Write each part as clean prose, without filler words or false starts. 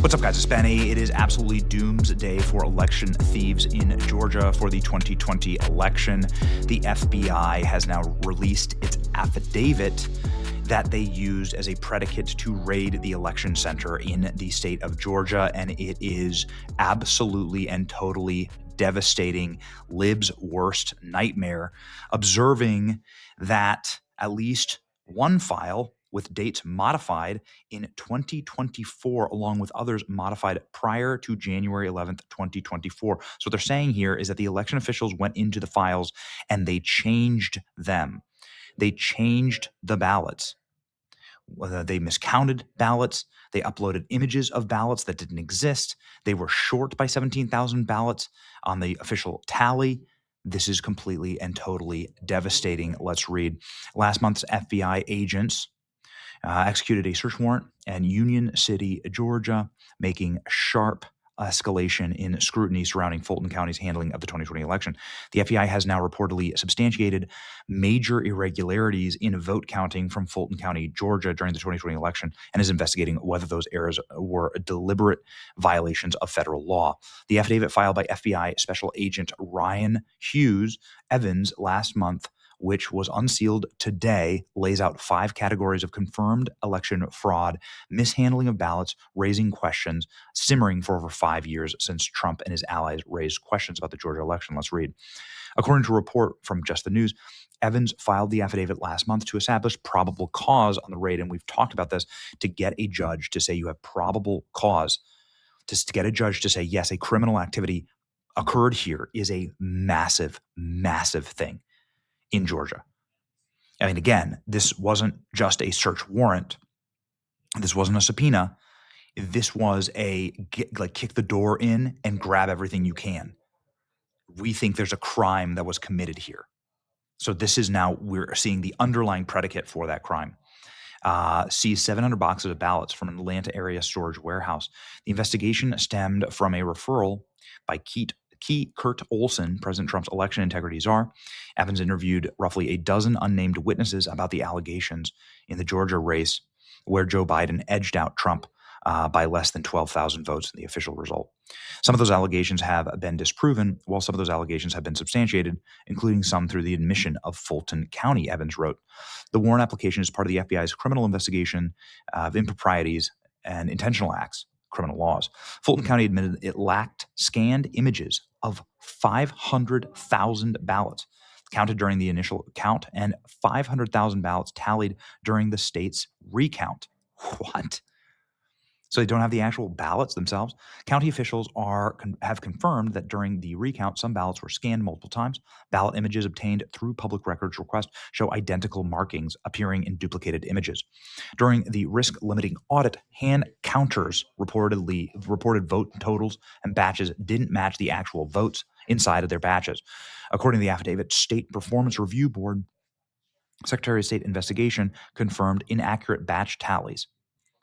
What's up, guys? It's Benny. It is absolutely doomsday for election thieves in Georgia for the 2020 election. The FBI has now released its affidavit that they used as a predicate to raid the election center in the state of Georgia, and it is absolutely and totally devastating. Lib's worst nightmare, observing that at least one file with dates modified in 2024, along with others modified prior to January 11th, 2024. So what they're saying here is that the election officials went into the files and they changed them. They changed the ballots. They miscounted ballots. They uploaded images of ballots that didn't exist. They were short by 17,000 ballots on the official tally. This is completely and totally devastating. Let's read. Last month's FBI agents executed a search warrant in Union City, Georgia, making sharp escalation in scrutiny surrounding Fulton County's handling of the 2020 election. The FBI has now reportedly substantiated major irregularities in vote counting from Fulton County, Georgia during the 2020 election and is investigating whether those errors were deliberate violations of federal law. The affidavit filed by FBI Special Agent Ryan Hughes Evans last month, which was unsealed today, lays out 5 categories of confirmed election fraud, mishandling of ballots, raising questions, simmering for over 5 years since Trump and his allies raised questions about the Georgia election. Let's read. According to a report from Just the News, Evans filed the affidavit last month to establish probable cause on the raid, and we've talked about this, to get a judge to say you have probable cause, to get a judge to say, yes, a criminal activity occurred here is a massive, massive thing in Georgia. I mean, again, this wasn't just a search warrant. This wasn't a subpoena. This was a kick the door in and grab everything you can. We think there's a crime that was committed here. So this is now, we're seeing the underlying predicate for that crime. Seized 700 boxes of ballots from an Atlanta area storage warehouse. The investigation stemmed from a referral by Kurt Olson, President Trump's election integrity czar. Evans interviewed roughly a dozen unnamed witnesses about the allegations in the Georgia race, where Joe Biden edged out Trump by less than 12,000 votes in the official result. Some of those allegations have been disproven, while some of those allegations have been substantiated, including some through the admission of Fulton County, Evans wrote. The warrant application is part of the FBI's criminal investigation of improprieties and intentional acts, criminal laws. Fulton County admitted it lacked scanned images of 500,000 ballots counted during the initial count and 500,000 ballots tallied during the state's recount. What? So they don't have the actual ballots themselves. County officials have confirmed that during the recount, some ballots were scanned multiple times. Ballot images obtained through public records request show identical markings appearing in duplicated images. During the risk-limiting audit, hand counters reported vote totals and batches didn't match the actual votes inside of their batches. According to the affidavit, State Performance Review Board, Secretary of State investigation confirmed inaccurate batch tallies.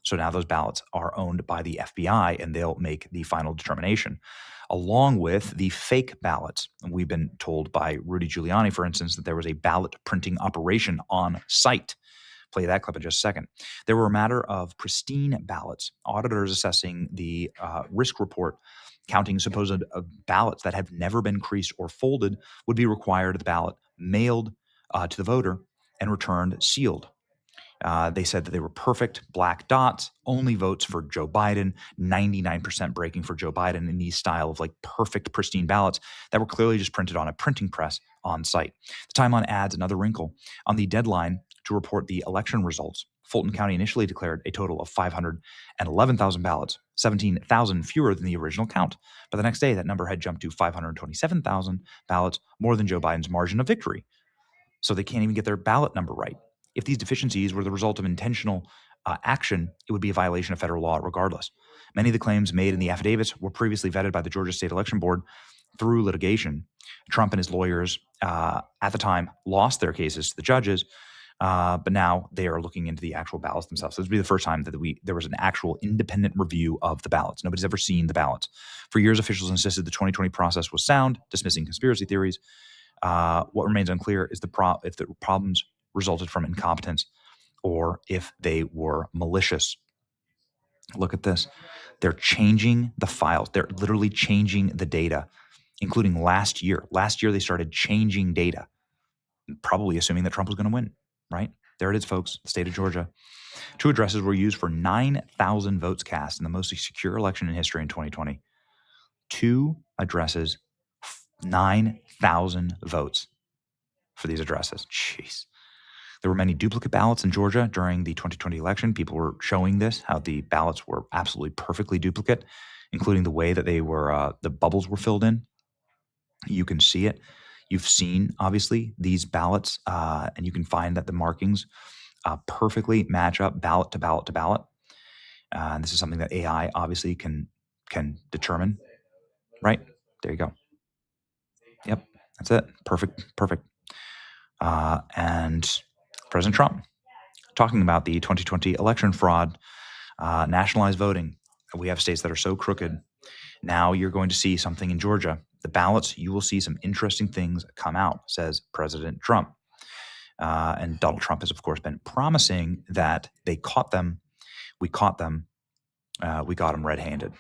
So now those ballots are owned by the FBI, and they'll make the final determination, along with the fake ballots. And we've been told by Rudy Giuliani, for instance, that there was a ballot printing operation on site. Play that clip in just a second. There were a matter of pristine ballots. Auditors assessing the risk report, counting supposed ballots that have never been creased or folded, would be required the ballot mailed to the voter and returned sealed. They said that they were perfect black dots, only votes for Joe Biden, 99% breaking for Joe Biden in these style of like perfect pristine ballots that were clearly just printed on a printing press on site. The timeline adds another wrinkle. On the deadline to report the election results, Fulton County initially declared a total of 511,000 ballots, 17,000 fewer than the original count. But the next day, that number had jumped to 527,000 ballots, more than Joe Biden's margin of victory. So they can't even get their ballot number right. If these deficiencies were the result of intentional action, it would be a violation of federal law regardless. Many of the claims made in the affidavits were previously vetted by the Georgia State Election Board through litigation. Trump and his lawyers at the time lost their cases to the judges, but now they are looking into the actual ballots themselves. So this would be the first time that there was an actual independent review of the ballots. Nobody's ever seen the ballots. For years, officials insisted the 2020 process was sound, dismissing conspiracy theories. What remains unclear is if the problems resulted from incompetence or if they were malicious. Look at this. They're changing the files. They're literally changing the data, including last year. Last year, they started changing data, probably assuming that Trump was going to win, right? There it is, folks, the state of Georgia. 2 addresses were used for 9,000 votes cast in the most secure election in history in 2020. 2 addresses, 9,000 votes for these addresses. Jeez. There were many duplicate ballots in Georgia during the 2020 election. People were showing this, how the ballots were absolutely perfectly duplicate, including the way that they were, the bubbles were filled in. You can see it. You've seen, obviously, these ballots, and you can find that the markings perfectly match up ballot to ballot to ballot. And this is something that AI obviously can determine, right? There you go. Yep, that's it. Perfect. And President Trump talking about the 2020 election fraud, nationalized voting. We have states that are so crooked. Now you're going to see something in Georgia. The ballots, you will see some interesting things come out, says President Trump. And Donald Trump has, of course, been promising that they caught them. We caught them. We got them red-handed.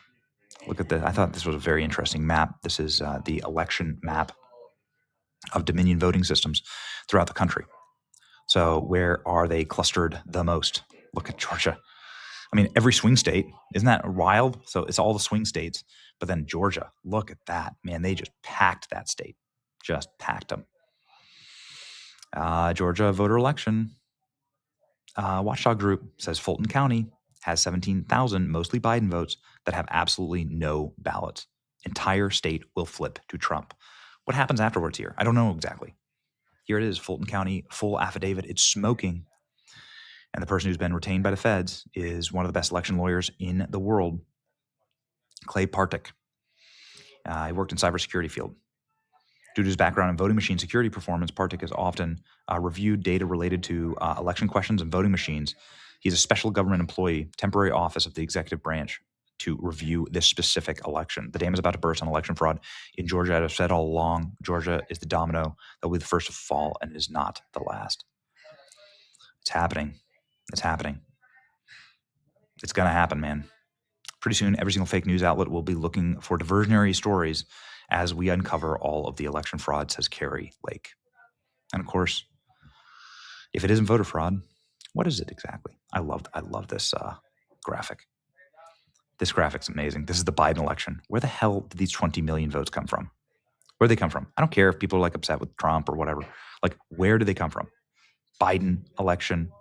Look at this. I thought this was a very interesting map. This is the election map of Dominion voting systems throughout the country. So where are they clustered the most? Look at Georgia. I mean, every swing state, isn't that wild? So it's all the swing states, but then Georgia, look at that. Man, they just packed that state. Just packed them. Georgia voter election. Watchdog Group says Fulton County has 17,000, mostly Biden votes, that have absolutely no ballots. Entire state will flip to Trump. What happens afterwards here? I don't know exactly. Here it is, Fulton County, full affidavit. It's smoking. And the person who's been retained by the feds is one of the best election lawyers in the world, Clay Partic. He worked in cybersecurity field. Due to his background in voting machine security performance, Partic has often reviewed data related to election questions and voting machines. He's a special government employee, temporary office of the executive branch, to review this specific election. The dam is about to burst on election fraud in Georgia. I've said all along, Georgia is the domino that will be the first to fall, and it is not the last. It's happening. It's happening. It's going to happen, man. Pretty soon, every single fake news outlet will be looking for diversionary stories as we uncover all of the election fraud, says Carrie Lake. And of course, if it isn't voter fraud, what is it exactly? I love this graphic. This graphic's amazing. This is the Biden election. Where the hell did these 20 million votes come from? Where do they come from? I don't care if people are like upset with Trump or whatever. Like, where do they come from? Biden election.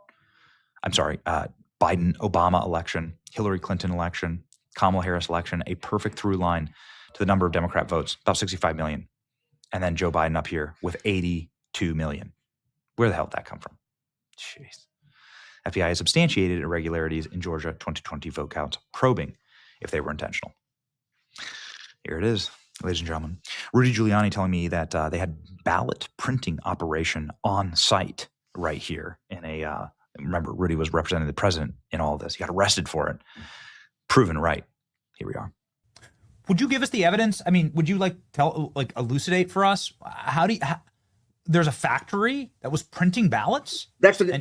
Biden-Obama election, Hillary Clinton election, Kamala Harris election, a perfect through line to the number of Democrat votes, about 65 million. And then Joe Biden up here with 82 million. Where the hell did that come from? Jeez. FBI has substantiated irregularities in Georgia 2020 vote counts, probing if they were intentional. Here it is, ladies and gentlemen. Rudy Giuliani telling me that they had ballot printing operation on site right here in a remember, Rudy was representing the president in all of this. He got arrested for it. Proven right. Here we are. Would you give us the evidence? I mean, would you elucidate for us? There's a factory that was printing ballots? That's an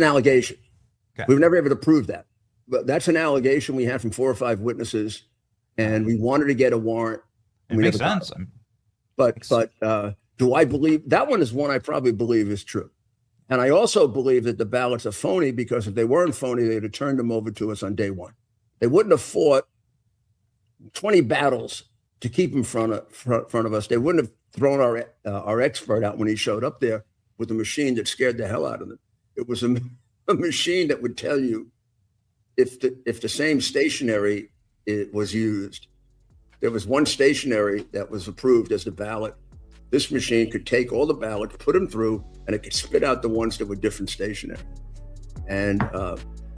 allegation. Okay. We've never able to prove that. But that's an allegation we had from 4 or 5 witnesses, and we wanted to get a warrant. It makes sense. But do I believe that one is one I probably believe is true. And I also believe that the ballots are phony, because if they weren't phony, they'd have turned them over to us on day one. They wouldn't have fought 20 battles to keep in front of us. They wouldn't have thrown our expert out when he showed up there with a machine that scared the hell out of them. It was a machine that would tell you if the same stationery was used. There was one stationery that was approved as the ballot. This machine could take all the ballots, put them through, and it could spit out the ones that were different stationery. And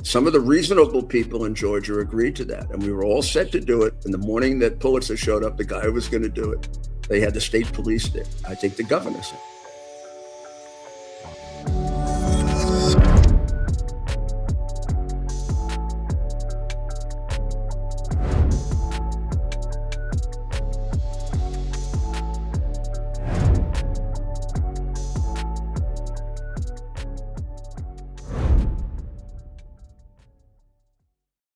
some of the reasonable people in Georgia agreed to that. And we were all set to do it. And the morning that Pulitzer showed up, the guy who was going to do it, they had the state police there. I think the governor said.